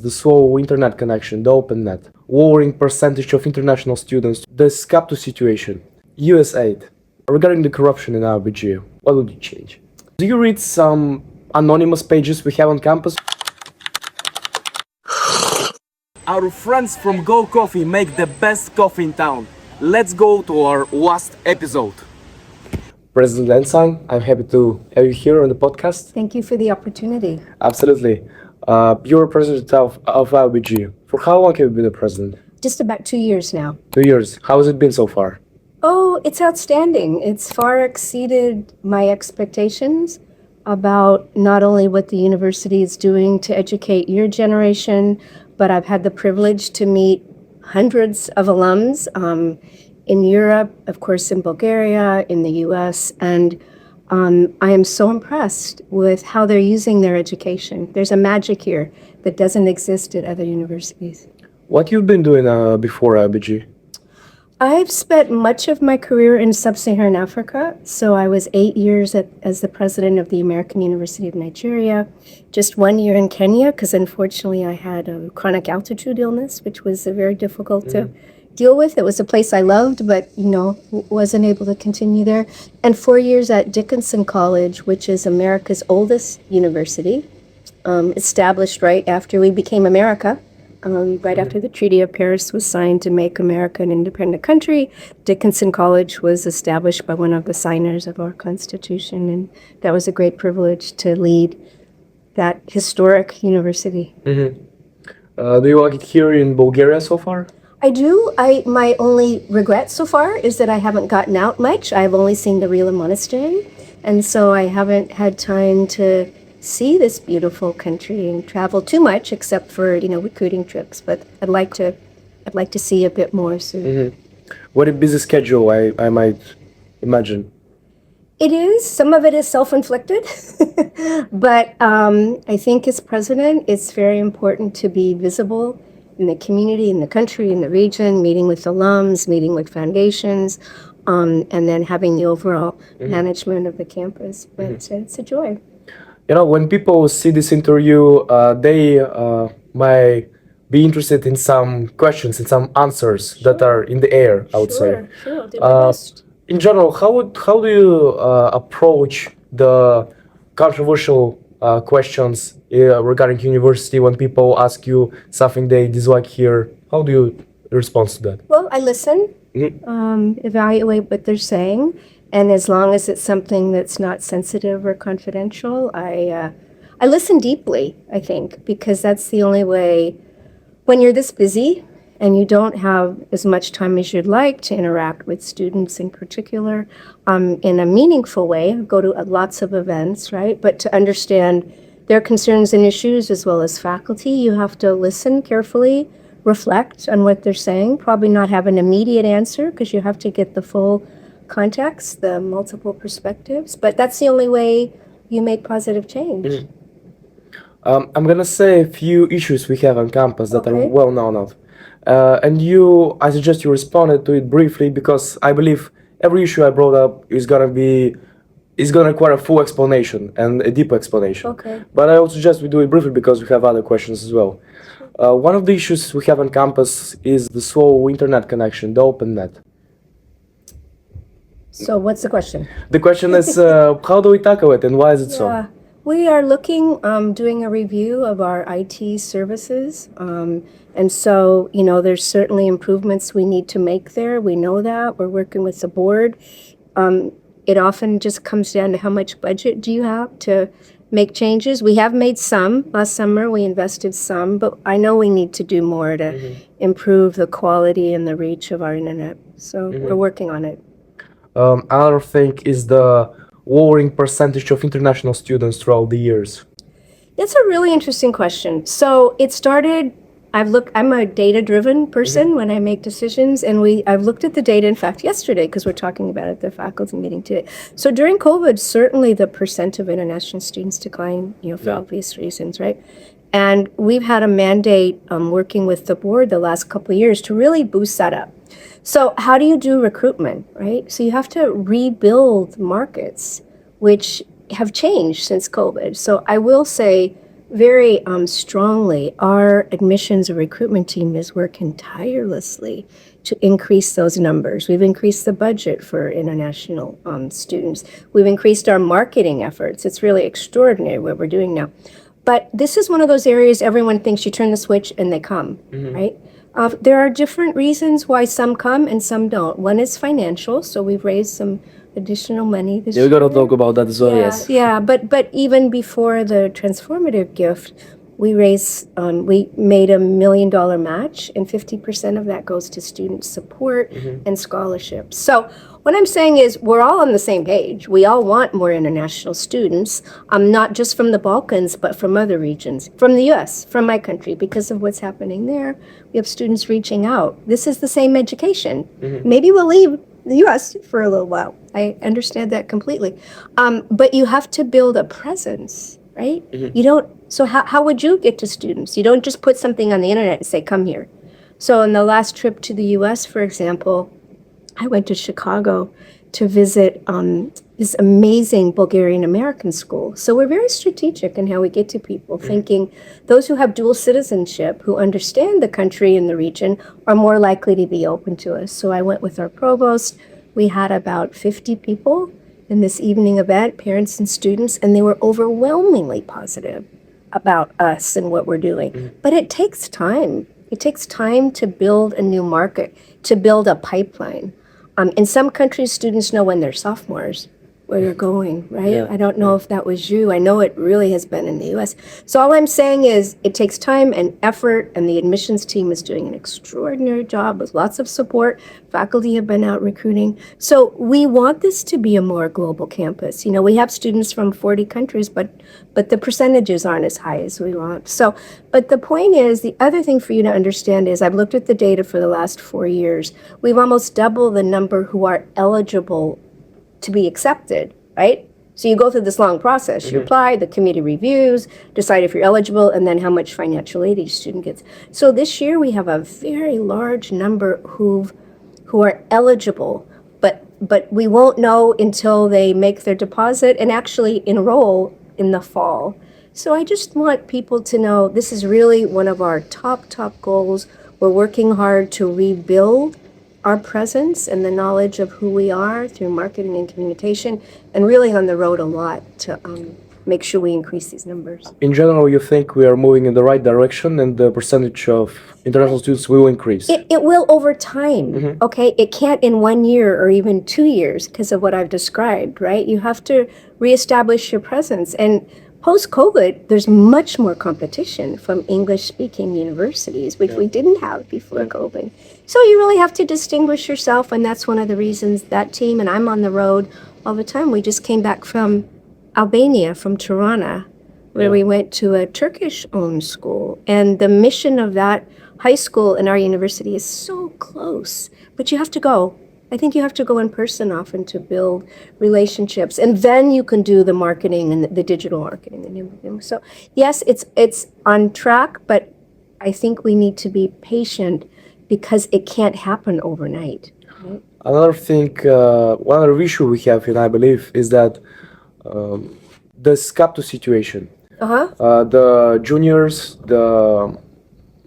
The slow internet connection, the open net, lowering percentage of international students, the SCAPTO situation, UsAid. Regarding the corruption in Aubg, what would you change? Do you read some anonymous pages we have on campus? Our friends from Go Coffee make the best coffee in town. Let's go to our last episode. President Ensign, I'm happy to have you here on the podcast. Thank you for the opportunity. Absolutely. You're president of Aubg. For how long have you been the president? Just about 2 years now. 2 years. How has it been so far? Oh, it's outstanding. It's far exceeded my expectations about not only what the university is doing to educate your generation, but I've had the privilege to meet hundreds of alums in Europe, of course, in Bulgaria, in the US, and I am so impressed with how they're using their education. There's a magic here that doesn't exist at other universities. What you've been doing before Aubg? I've spent much of my career in sub-Saharan Africa. So I was 8 years as the president of the American University of Nigeria, just 1 year in Kenya, because unfortunately I had a chronic altitude illness, which was very difficult to deal with. It was a place I loved, but wasn't able to continue there. And 4 years at Dickinson College, which is America's oldest university, established right after we became America. Right after the Treaty of Paris was signed to make America an independent country, Dickinson College was established by one of the signers of our Constitution, and that was a great privilege to lead that historic university. Do you like it here in Bulgaria so far? I do. My only regret so far is that I haven't gotten out much. I've only seen the Rila Monastery, and so I haven't had time to see this beautiful country and travel too much, except for recruiting trips. But I'd like to see a bit more soon. What a busy schedule, I might imagine. It is. Some of it is self-inflicted, but I think as president, it's very important to be visible in the community, in the country, in the region, meeting with alums, meeting with foundations, and then having the overall management of the campus. But it's a joy. When people see this interview, they might be interested in some questions, in some answers that are in the air, I would say. Sure, do my best. In general, how do you approach the controversial questions regarding university when people ask you something they dislike here? How do you respond to that? Well, I listen, evaluate what they're saying. And as long as it's something that's not sensitive or confidential, I listen deeply, I think, because that's the only way, when you're this busy and you don't have as much time as you'd like to interact with students in particular in a meaningful way, go to lots of events, right? But to understand their concerns and issues as well as faculty, you have to listen carefully, reflect on what they're saying, probably not have an immediate answer because you have to get the full context, the multiple perspectives, but that's the only way you make positive change. I'm gonna say a few issues we have on campus that are well known of. And I suggest you responded to it briefly because I believe every issue I brought up is gonna require a full explanation and a deep explanation. But I would suggest we do it briefly because we have other questions as well. One of the issues we have on campus is the slow internet connection, the open net. So what's the question? The question is, how do we tackle it and why is it so? We are looking, doing a review of our IT services. And so, there's certainly improvements we need to make there. We know that. We're working with the board. It often just comes down to how much budget do you have to make changes. We have made some. Last summer, we invested some, but I know we need to do more to improve the quality and the reach of our internet. So we're working on it. Another thing is the lowering percentage of international students throughout the years. That's a really interesting question. So it started, I'm a data-driven person when I make decisions, and I've looked at the data, in fact, yesterday, because we're talking about it at the faculty meeting today. So during COVID, certainly the percent of international students declined, for obvious reasons, right? And we've had a mandate working with the board the last couple of years to really boost that up. So how do you do recruitment, right? So you have to rebuild markets, which have changed since COVID. So I will say very strongly. Our admissions and recruitment team is working tirelessly to increase those numbers. We've increased the budget for international students. We've increased our marketing efforts. It's really extraordinary what we're doing now. But this is one of those areas everyone thinks you turn the switch and they come, right? There are different reasons why some come and some don't. One is financial, so we've raised some additional money this year. We're gonna talk about that as well, yes. Yeah, but even before the transformative gift, we raised, we made $1 million match, and 50% of that goes to student support and scholarships. So what I'm saying is we're all on the same page. We all want more international students, not just from the Balkans, but from other regions, from the U.S., from my country, because of what's happening there. We have students reaching out. This is the same education. Maybe we'll leave the U.S. for a little while. I understand that completely. But you have to build a presence, right? You don't, so how would you get to students? You don't just put something on the internet and say, come here. So in the last trip to the U.S., for example, I went to Chicago to visit this amazing Bulgarian American school. So we're very strategic in how we get to people, thinking those who have dual citizenship, who understand the country and the region, are more likely to be open to us. So I went with our provost. We had about 50 people in this evening event, parents and students, and they were overwhelmingly positive about us and what we're doing. But it takes time. It takes time to build a new market, to build a pipeline. In some countries, students know when they're sophomores where you're going, right? Yeah. I don't know if that was you. I know it really has been in the U.S. So all I'm saying is it takes time and effort, and the admissions team is doing an extraordinary job with lots of support. Faculty have been out recruiting. So we want this to be a more global campus. You know, we have students from 40 countries, but the percentages aren't as high as we want. So, but the point is, the other thing for you to understand is I've looked at the data for the last 4 years. We've almost doubled the number who are eligible to be accepted, right? So you go through this long process. You apply, the committee reviews, decide if you're eligible, and then how much financial aid each student gets. So this year we have a very large number who are eligible, but we won't know until they make their deposit and actually enroll in the fall. So I just want people to know this is really one of our top goals. We're working hard to rebuild our presence and the knowledge of who we are through marketing and communication, and really on the road a lot to make sure we increase these numbers. In general, you think we are moving in the right direction and the percentage of international students will increase? It will over time, okay? It can't in 1 year or even 2 years because of what I've described, right? You have to reestablish your presence. And post-COVID, there's much more competition from English-speaking universities, which we didn't have before COVID. So you really have to distinguish yourself, and that's one of the reasons that team, and I'm on the road all the time. We just came back from Albania, from Tirana, where we went to a Turkish-owned school. And the mission of that high school and our university is so close, but you have to go. I think you have to go in person often to build relationships, and then you can do the marketing and the digital marketing and everything. So yes, it's on track, but I think we need to be patient because it can't happen overnight. Right? Another thing, one other issue we have, and I believe, is that the SCAPTO situation. The juniors, the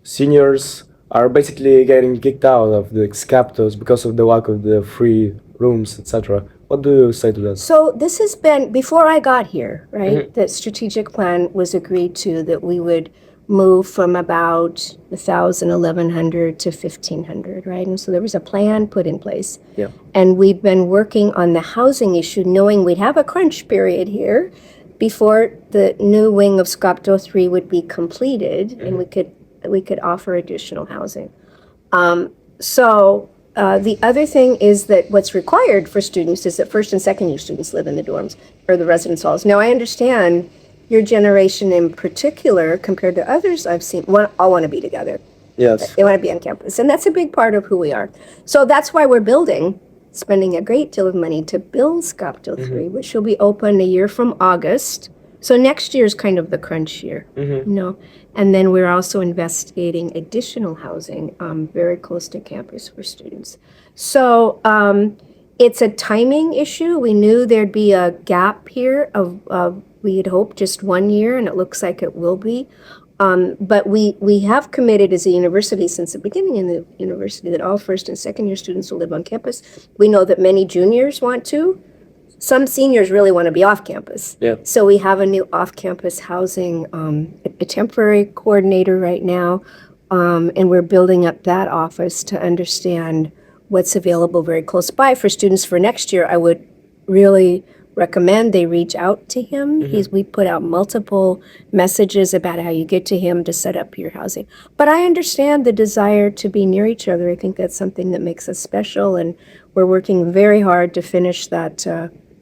seniors are basically getting kicked out of the SCAPTOs because of the lack of the free rooms, etc. What do you say to that? So this has been, before I got here, right, the strategic plan was agreed to that we would move from about 1,000, 1,100 to 1,500, right? And so there was a plan put in place. Yeah. And we've been working on the housing issue, knowing we'd have a crunch period here before the new wing of SCAPTO 3 would be completed, and we could offer additional housing. The other thing is that what's required for students is that first and second year students live in the dorms or the residence halls. Now, I understand your generation in particular, compared to others I've seen, all want to be together. Yes. They want to be on campus, and that's a big part of who we are. So that's why we're spending a great deal of money to build SCAPTO 3, which will be open a year from August. So next year is kind of the crunch year, you know. And then we're also investigating additional housing very close to campus for students. So it's a timing issue. We knew there'd be a gap here of We had hoped just 1 year, and it looks like it will be. But we have committed as a university since the beginning in the university that all first and second year students will live on campus. We know that many juniors want to. Some seniors really want to be off campus. Yeah. So we have a new off-campus housing, a temporary coordinator right now, and we're building up that office to understand what's available very close by for students for next year. I would really recommend they reach out to him. We put out multiple messages about how you get to him to set up your housing. But I understand the desire to be near each other. I think that's something that makes us special, and we're working very hard to finish that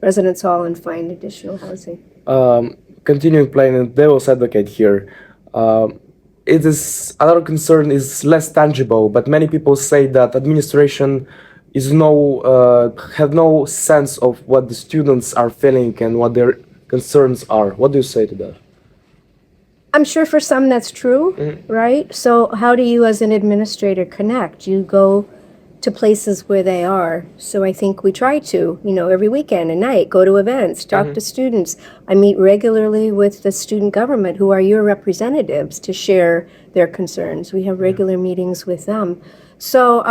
residence hall and find additional housing. Continuing playing the devil's advocate here, it is another concern is less tangible, but many people say that administration is have no sense of what the students are feeling and what their concerns are. What do you say to that? I'm sure for some that's true, right? So how do you as an administrator connect? You go to places where they are. So I think we try to, every weekend and night, go to events, talk to students. I meet regularly with the student government, who are your representatives, to share their concerns. We have regular meetings with them. So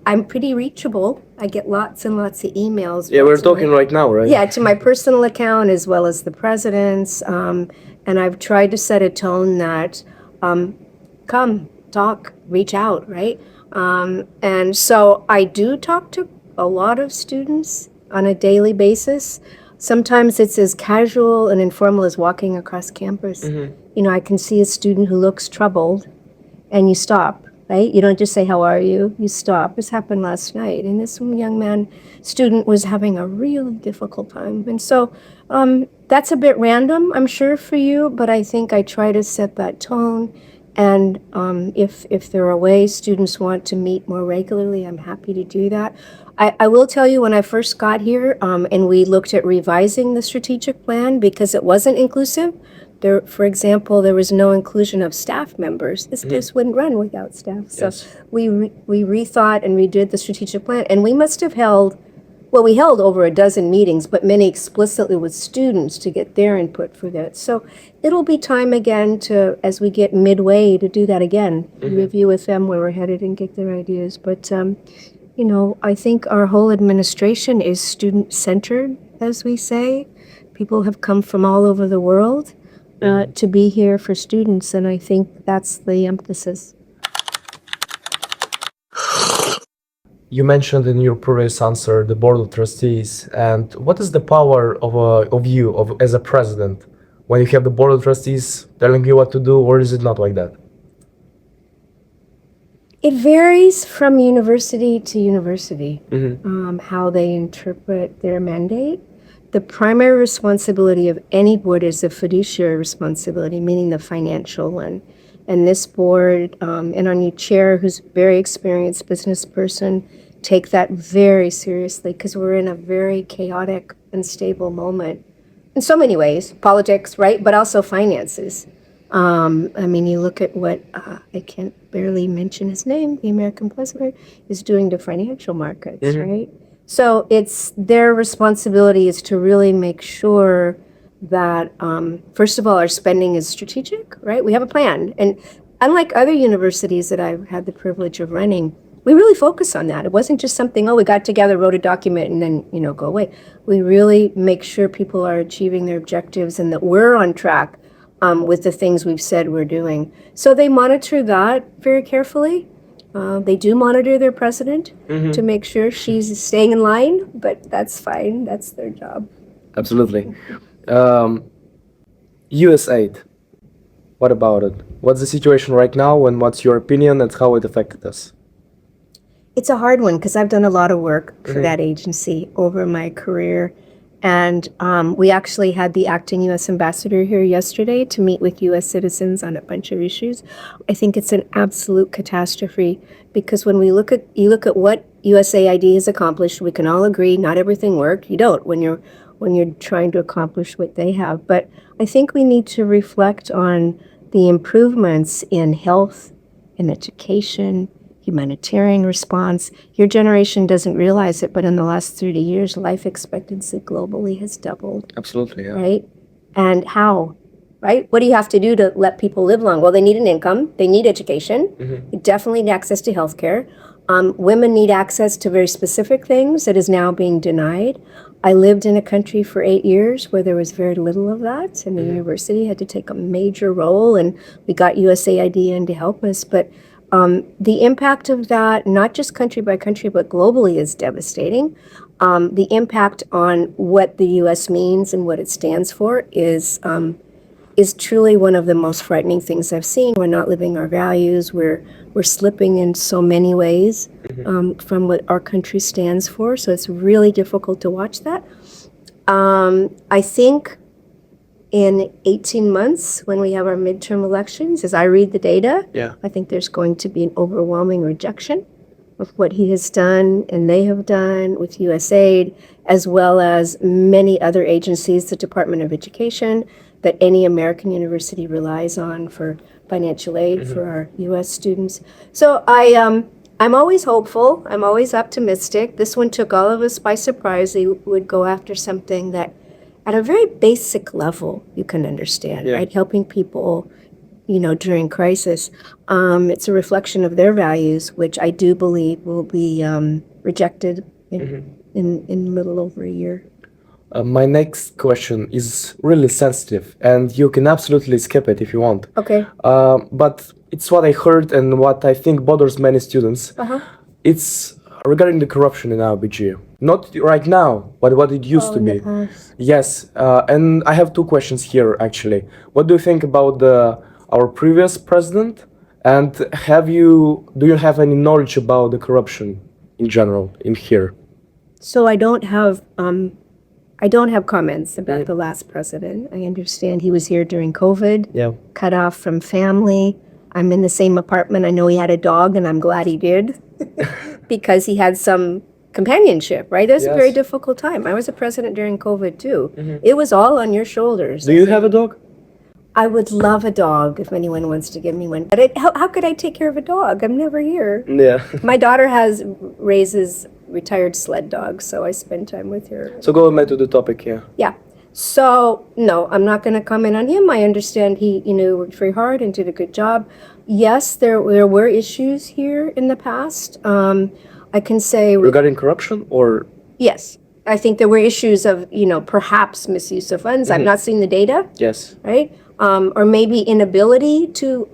I'm pretty reachable. I get lots and lots of emails. Yeah, we're talking right now, right? Yeah, to my personal account as well as the president's. And I've tried to set a tone that come, talk, reach out, right? And so I do talk to a lot of students on a daily basis. Sometimes it's as casual and informal as walking across campus. I can see a student who looks troubled, and you stop, right? You don't just say, how are you? You stop. This happened last night, and this young student was having a really difficult time. And so that's a bit random, I'm sure, for you, but I think I try to set that tone. And if there are ways students want to meet more regularly, I'm happy to do that. I will tell you, when I first got here and we looked at revising the strategic plan because it wasn't inclusive, for example, there was no inclusion of staff members. This wouldn't run without staff. So we rethought and redid the strategic plan, and we must have held over a dozen meetings, but many explicitly with students to get their input for that. So it'll be time again as we get midway, to do that again, review with them where we're headed and get their ideas. But, I think our whole administration is student-centered, as we say. People have come from all over the world to be here for students, and I think that's the emphasis. You mentioned in your previous answer the board of trustees, and what is the power of you as a president when you have the board of trustees telling you what to do, or is it not like that? It varies from university to university, how they interpret their mandate. The primary responsibility of any board is a fiduciary responsibility, meaning the financial one. And this board and our new chair, who's a very experienced business person, take that very seriously because we're in a very chaotic, unstable moment in so many ways, politics, right, but also finances. You look at what, I can't barely mention his name, the American president, is doing to financial markets, right? So it's their responsibility is to really make sure that, first of all, our spending is strategic, right? We have a plan. And unlike other universities that I've had the privilege of running, we really focus on that. It wasn't just something, we got together, wrote a document, and then, go away. We really make sure people are achieving their objectives and that we're on track with the things we've said we're doing. So they monitor that very carefully. They do monitor their president to make sure she's staying in line, but that's fine. That's their job. Absolutely. UsAid, what about it? What's the situation right now, and what's your opinion and how it affected us? It's a hard one because I've done a lot of work for that agency over my career. And we actually had the acting U.S. ambassador here yesterday to meet with U.S. citizens on a bunch of issues. I think it's an absolute catastrophe because when you look at what USAID has accomplished, we can all agree not everything worked. You don't when you're trying to accomplish what they have. But I think we need to reflect on the improvements in health, in education, humanitarian response. Your generation doesn't realize it, but in the last 30 years, life expectancy globally has doubled. Absolutely, yeah. Right? And how, right? What do you have to do to let people live long? Well, they need an income, they need education, they definitely need access to healthcare. Women need access to very specific things that is now being denied. I lived in a country for 8 years where there was very little of that, and the university had to take a major role, and we got USAID in to help us. But the impact of that, not just country by country, but globally, is devastating. The impact on what the U.S. means and what it stands for is truly one of the most frightening things I've seen. We're not living our values. We're slipping in so many ways from what our country stands for. So it's really difficult to watch that. I think in 18 months, when we have our midterm elections, as I read the data, I think there's going to be an overwhelming rejection of what he has done and they have done with USAID, as well as many other agencies, the Department of Education, that any American university relies on for financial aid for our U.S. students. So I'm always hopeful. I'm always optimistic. This one took all of us by surprise. They would go after something that, at a very basic level, you can understand, right? Helping people, during crisis. It's a reflection of their values, which I do believe will be rejected in a little over a year. My next question is really sensitive, and you can absolutely skip it if you want. Okay. But it's what I heard and what I think bothers many students. It's regarding the corruption in Aubg. Not right now, but what it used to be. Yes, and I have two questions here actually. What do you think about our previous president? And do you have any knowledge about the corruption in general in here? So I don't have comments about the last president. I understand he was here during COVID, cut off from family. I'm in the same apartment. I know he had a dog, and I'm glad he did because he had some companionship, right? It was a very difficult time. I was a president during COVID, too. It was all on your shoulders. Do you have a dog? I would love a dog if anyone wants to give me one. But how could I take care of a dog? I'm never here. Yeah. My daughter raises retired sled dogs, so I spend time with her. So go back to the topic, Yeah. So, no, I'm not going to comment on him. I understand he, worked very hard and did a good job. Yes, there were issues here in the past. I can say... Regarding corruption or... Yes. I think there were issues of, perhaps misuse of funds. I've not seen the data. Yes. Right? Or maybe inability to,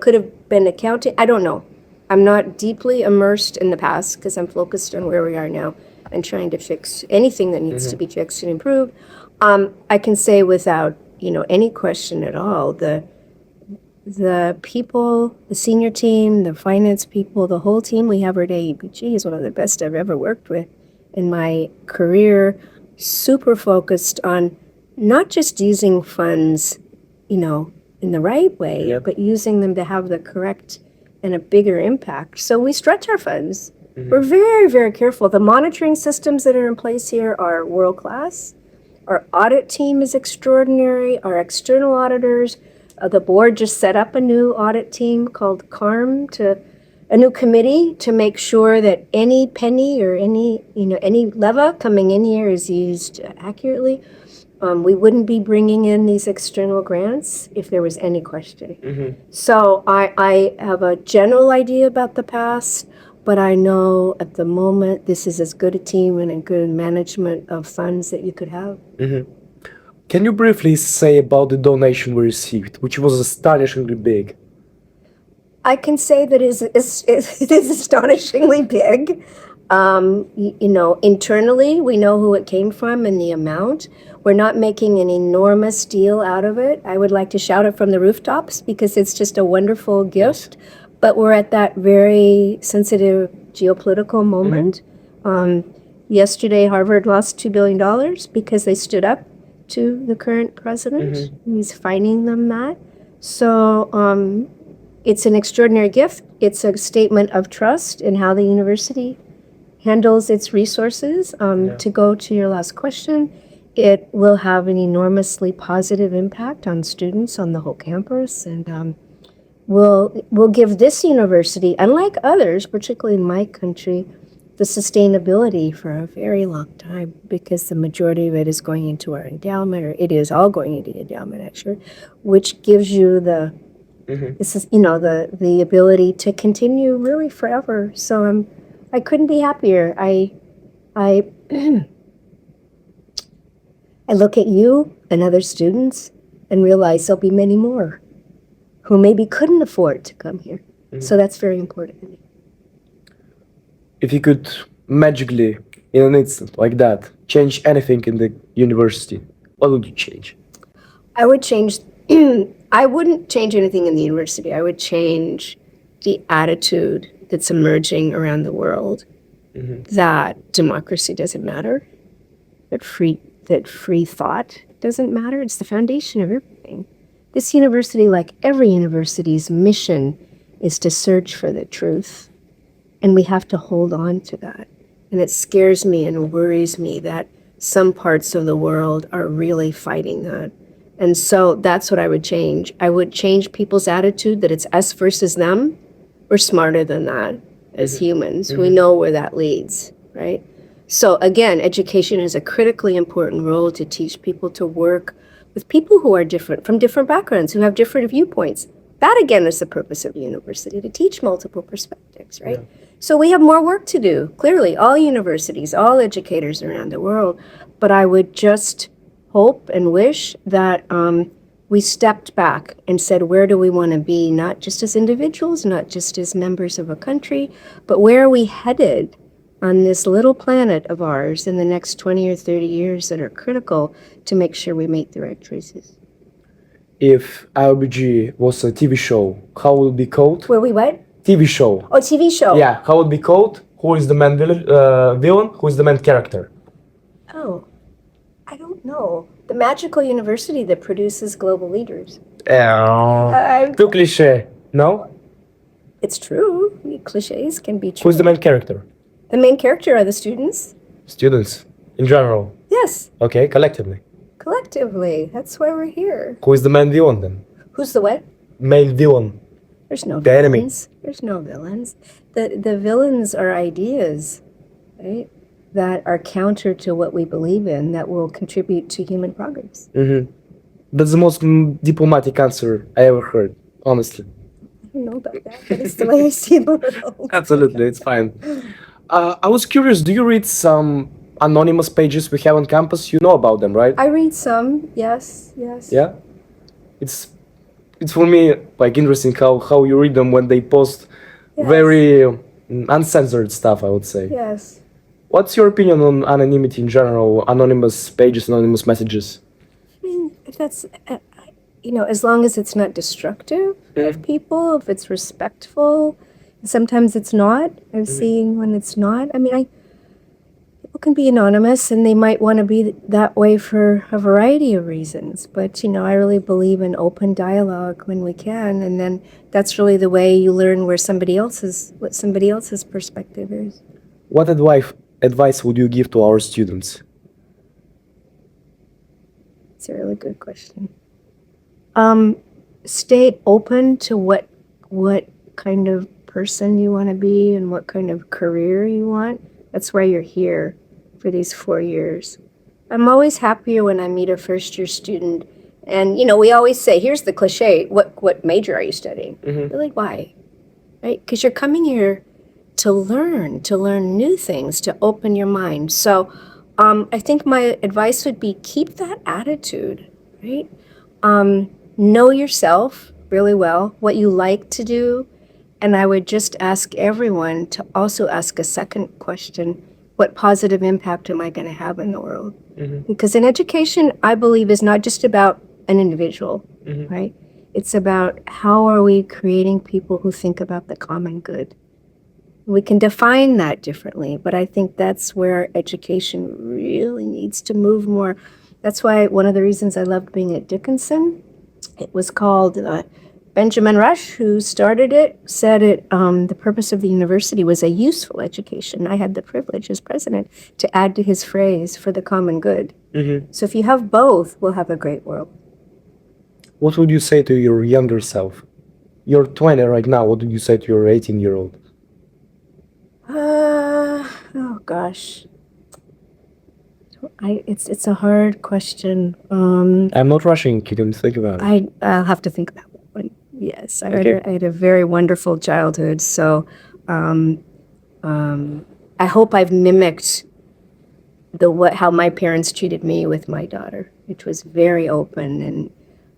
could have been accounting. I don't know. I'm not deeply immersed in the past because I'm focused on where we are now and trying to fix anything that needs to be fixed and improved. I can say without, any question at all, the people, the senior team, the finance people, the whole team we have at Aubg is one of the best I've ever worked with in my career. Super focused on not just using funds, in the right way, but using them to have the correct and a bigger impact. So we stretch our funds. We're very, very careful. The monitoring systems that are in place here are world-class. Our audit team is extraordinary. Our external auditors, the board just set up a new audit team called CARM, a new committee to make sure that any penny or any leva coming in here is used accurately. We wouldn't be bringing in these external grants if there was any question. So I have a general idea about the past, but I know at the moment this is as good a team and a good management of funds that you could have. Can you briefly say about the donation we received, which was astonishingly big? I can say that it is astonishingly big. Internally, we know who it came from and the amount. We're not making an enormous deal out of it. I would like to shout it from the rooftops because it's just a wonderful gift. But we're at that very sensitive geopolitical moment. Yesterday, Harvard lost $2 billion because they stood up to the current president. He's fining them that. So it's an extraordinary gift. It's a statement of trust in how the university handles its resources. To go to your last question, it will have an enormously positive impact on students on the whole campus, and will give this university, unlike others, particularly in my country, the sustainability for a very long time, because the majority of it is going into our endowment, or it is all going into the endowment actually, which gives you the this is the ability to continue really forever. So I couldn't be happier. I I look at you and other students and realize there'll be many more who maybe couldn't afford to come here. So that's very important to me. If you could magically, in an instant like that, change anything in the university, what would you change? I would change, I wouldn't change anything in the university. I would change the attitude that's emerging around the world that democracy doesn't matter, that free thought doesn't matter. It's the foundation of everything. This university, like every university's mission, is to search for the truth. And we have to hold on to that. And it scares me and worries me that some parts of the world are really fighting that. And so that's what I would change. I would change people's attitude that it's us versus them. We're smarter than that as humans. We know where that leads, right? So again, education is a critically important role to teach people to work with people who are different, from different backgrounds, who have different viewpoints. That again is the purpose of the university, to teach multiple perspectives, right? Yeah. So we have more work to do, clearly, all universities, all educators around the world. But I would just hope and wish that we stepped back and said, where do we want to be, not just as individuals, not just as members of a country, but where are we headed on this little planet of ours in the next 20 or 30 years that are critical to make sure we make the right choices. If Aubg was a TV show, how would it be called? Were we what? TV show. Oh, TV show. Yeah, how would it be called? Who is the main villain? Who is the main character? Oh, I don't know. The magical university that produces global leaders. Too cliche. No? It's true. Cliches can be true. Who is the main character? The main character are the students. Students, in general. Yes. Okay, collectively. Collectively. That's why we're here. Who is the main villain then? Who's the what? Main villain. There's no the villains. Enemy. There's no villains. The villains are ideas, right? That are counter to what we believe in, that will contribute to human progress. That's the most diplomatic answer I ever heard, honestly. I don't know about that, but it's the way I see the world. Absolutely, it's fine. I was curious, do you read some anonymous pages we have on campus? You know about them, right? I read some, yes. Yeah? It's for me like interesting how you read them when they post very uncensored stuff, I would say. Yes. What's your opinion on anonymity in general, anonymous pages, anonymous messages? I mean, if that's, as long as it's not destructive of people, if it's respectful, sometimes it's not. I'm seeing when it's not. I mean, people can be anonymous and they might want to be that way for a variety of reasons. But, I really believe in open dialogue when we can. And then that's really the way you learn what somebody else's perspective is. What advice would you give to our students? It's a really good question. Stay open to what kind of person you want to be and what kind of career you want. That's why you're here for these 4 years. I'm always happier when I meet a first-year student, and we always say, here's the cliche, what major are you studying? Really, why? Right? Because you're coming here to learn new things, to open your mind. So I think my advice would be keep that attitude, right? Know yourself really well, what you like to do. And I would just ask everyone to also ask a second question: what positive impact am I going to have in the world? Because in education, I believe, is not just about an individual, right? It's about how are we creating people who think about the common good. We can define that differently, but I think that's where education really needs to move more. That's why one of the reasons I loved being at Dickinson, it was called Benjamin Rush, who started it, said the purpose of the university was a useful education. I had the privilege as president to add to his phrase, for the common good. So if you have both, we'll have a great world. What would you say to your younger self? You're 20 right now. What would you say to your 18-year-old? Oh gosh. It's a hard question. I'm not rushing you, can think about it. I'll have to think about that one. Yes, Okay. I had a very wonderful childhood, so I hope I've mimicked how my parents treated me with my daughter, which was very open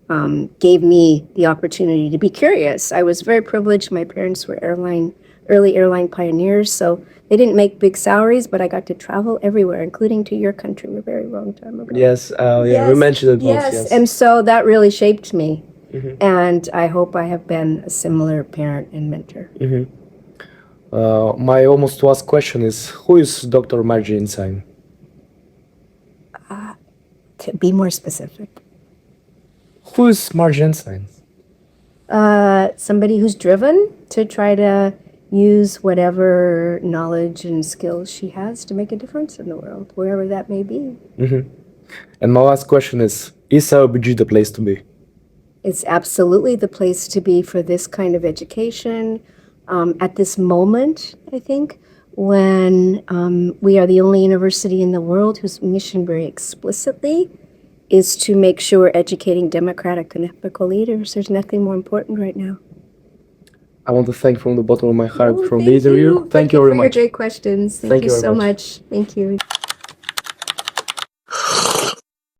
and gave me the opportunity to be curious. I was very privileged. My parents were early airline pioneers, so they didn't make big salaries, but I got to travel everywhere, including to your country a very long time ago. Yes, yeah, we mentioned it once, yes. And so that really shaped me. And I hope I have been a similar parent and mentor. My almost last question is, who is Dr. Margee Ensign? To be more specific. Who is Margee Ensign? Somebody who's driven to try to use whatever knowledge and skills she has to make a difference in the world, wherever that may be. And my last question is Aubg the place to be? It's absolutely the place to be for this kind of education. At this moment, I think, when we are the only university in the world whose mission very explicitly is to make sure we're educating democratic and ethical leaders. There's nothing more important right now. I want to thank from the bottom of my heart from the interview. Thank you very much. For your great questions. Thank you so much. Thank you.